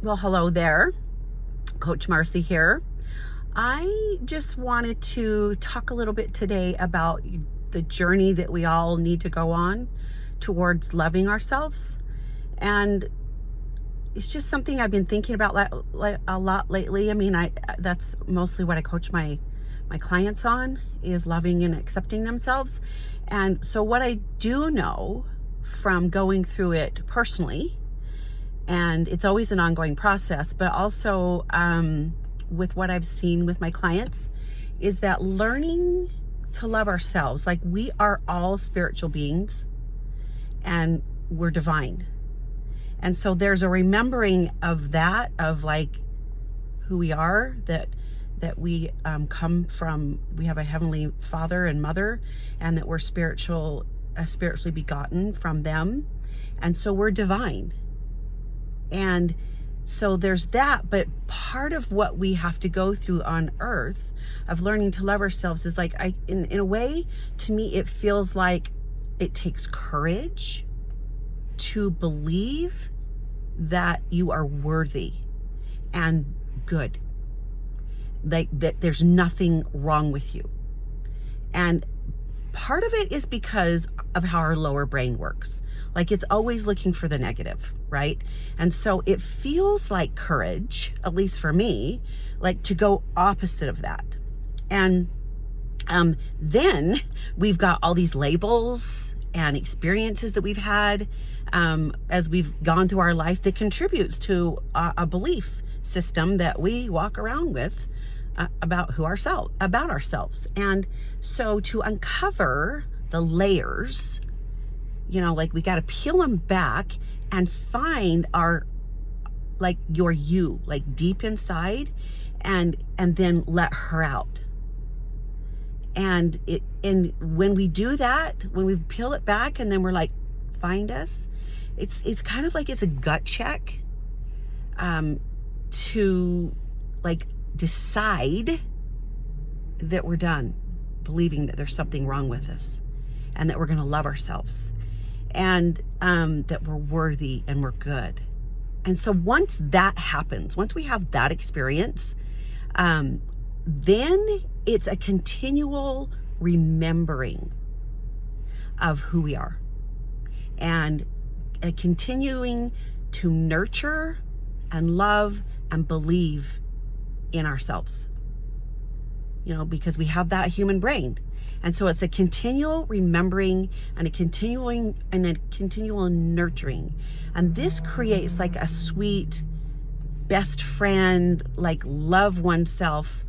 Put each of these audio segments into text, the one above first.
Well, hello there. Coach Marci here. I just wanted to talk a little bit today about the journey that we all need to go on towards loving ourselves. And it's just something I've been thinking about a lot lately. I mean, that's mostly what I coach my clients on, is loving and accepting themselves. And so what I do know from going through it personally, and it's always an ongoing process, but also with what I've seen with my clients, is that learning to love ourselves, like we are all spiritual beings and we're divine. And so there's a remembering of that, of like who we are, that we come from, we have a heavenly father and mother, and that we're spiritually begotten from them. And so we're divine. And so there's that, but part of what we have to go through on earth of learning to love ourselves is like, in a way, to me, it feels like it takes courage to believe that you are worthy and good, like that there's nothing wrong with you. And part of it is because of how our lower brain works. Like it's always looking for the negative, right? And so it feels like courage, at least for me, like to go opposite of that. And then we've got all these labels and experiences that we've had as we've gone through our life that contributes to a belief system that we walk around with about ourselves. And so to uncover the layers, like we got to peel them back and find your you, like deep inside, and then let her out. And when we do that, when we peel it back and then we're like, find us, it's kind of like it's a gut check to like decide that we're done believing that there's something wrong with us, and that we're going to love ourselves, and that we're worthy and we're good. And so once that happens, once we have that experience, then it's a continual remembering of who we are, and a continuing to nurture and love and believe in ourselves, because we have that human brain. And so it's a continual remembering and a continual nurturing. And this creates like a sweet best friend, like love oneself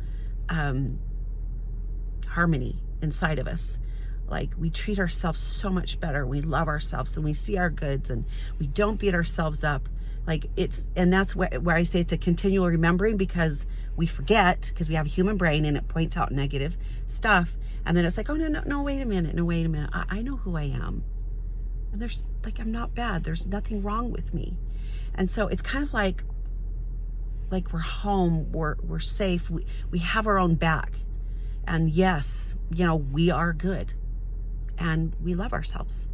harmony inside of us. Like we treat ourselves so much better. We love ourselves and we see our goods and we don't beat ourselves up. And that's where I say it's a continual remembering, because we forget, because we have a human brain and it points out negative stuff. And then it's like, oh, no, wait a minute. I know who I am. And there's I'm not bad. There's nothing wrong with me. And so it's kind of like we're home, we're safe. We have our own back. And yes, we are good and we love ourselves.